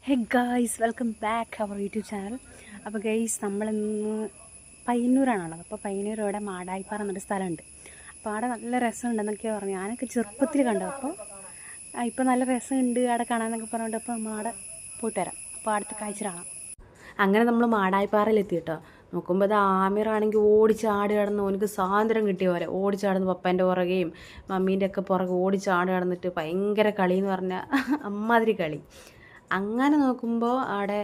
Hey guys, welcome back our YouTube channel. അപ്പോൾ guys, നമ്മളിന്ന് പയ്യന്നൂരാണുള്ളത്. അപ്പോൾ പയ്യന്നൂർ ഇവിടെ മാടായിപ്പാറ എന്നൊരു സ്ഥലമുണ്ട്. അപ്പോൾ അവിടെ നല്ല രസമുണ്ടെന്നൊക്കെയാണ് പറഞ്ഞു. ഞാനൊക്കെ ചെറുപ്പത്തിൽ കണ്ടു. അപ്പോൾ ഇപ്പോൾ നല്ല രസമുണ്ട് അവിടെ കാണാമെന്നൊക്കെ പറഞ്ഞിട്ട് അപ്പോൾ നമ്മൾ അവിടെ പോയിട്ട് വരാം. അപ്പോൾ അടുത്ത കാഴ്ച കാണാം. അങ്ങനെ നമ്മൾ മാടായിപ്പാറയിലെത്തി കേട്ടോ. നോക്കുമ്പോൾ അത് ആമിറാണെങ്കിൽ ഓടിച്ചാടി കിടന്ന് ഓനക്ക് സ്വാതന്ത്ര്യം കിട്ടിയ പോലെ ഓടിച്ചാടുന്നു. പപ്പേൻ്റെ പുറകെയും മമ്മീൻ്റെ ഒക്കെ പുറകെ ഓടിച്ചാടി കിടന്നിട്ട് ഭയങ്കര കളി എന്ന് പറഞ്ഞാൽ അമ്മാതിരി കളി. അങ്ങനെ നോക്കുമ്പോൾ അവിടെ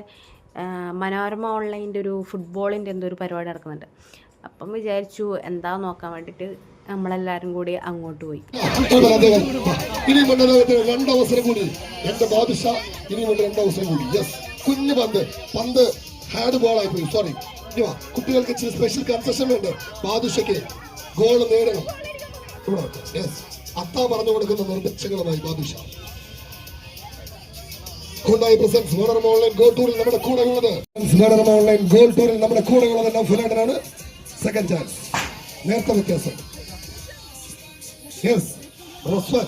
മനോരമ ഓൺലൈൻ്റെ ഒരു ഫുട്ബോളിൻ്റെ എന്തോ ഒരു പരിപാടി നടക്കുന്നുണ്ട്. അപ്പം വിചാരിച്ചു എന്താ നോക്കാൻ വേണ്ടിയിട്ട് നമ്മളെല്ലാവരും കൂടി അങ്ങോട്ട് പോയി. കുഞ്ഞു പന്ത് ഹാഡ് ബോൾ ആയി പോയി. സോറി, കുട്ടികൾക്ക് സ്പെഷ്യൽ കൺസെഷൻ ഉണ്ട്. ബാദുഷയ്ക്ക് ഗോൾ നേടണം. അത്താ പറഞ്ഞു കൊടുക്കുന്ന നിർദ്ദേശങ്ങളുമായി Badusha. Hyundai presents Manorama online goal ടൂറിൽ നമ്മുടെ കൂടെ ഉള്ളത് നൗഫലാനാണ്. സെക്കൻഡ് ചാൻസ്, നേരത്തെ വ്യത്യാസം. യെസ്, റസ്വാൻ.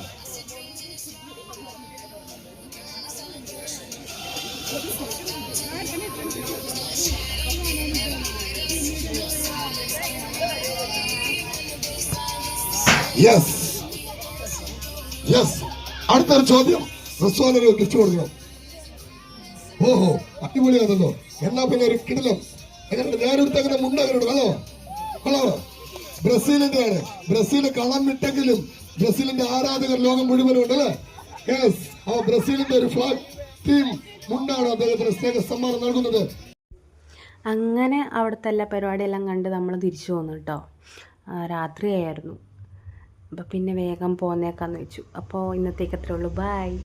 യെസ് യെസ്, അടുത്തൊരു ചോദ്യം. റസ്വാനൊരു ഗിഫ്റ്റ് കൊടുക്കണം. ഓഹോ, അടിപൊളിയാണല്ലോ. എന്നാ പിന്നെ ഒരു കിടിലം ഞാനെടുത്ത് അങ്ങനെ മുണ്ടകരുണ്ട്. അതോ കൊള്ളാമോ? ബ്രസീലിന്റെ ആണ്. ബ്രസീൽ കളം വിട്ടെങ്കിലും ബ്രസീലിന്റെ ആരാധകർ ലോകം മുഴുവനും ഉണ്ട് അല്ലേ? യെസ്, ആ ബ്രസീലിന്റെ ഒരു ഫ്ലാഗ് ടീം മുണ്ടാണ് അദ്ദേഹത്തിന് സ്നേഹ സമ്മാനം നൽകുന്നത്. അങ്ങനെ അവിടുത്തെ എല്ലാ പരിപാടിയെല്ലാം കണ്ട് നമ്മൾ തിരിച്ചു പോന്നു കേട്ടോ. രാത്രിയായിരുന്നു. അപ്പോൾ പിന്നെ വേഗം പോന്നേക്കാന്ന് വെച്ചു. അപ്പോൾ ഇന്നത്തേക്ക് അത്രേ ഉള്ളൂ. ബൈ.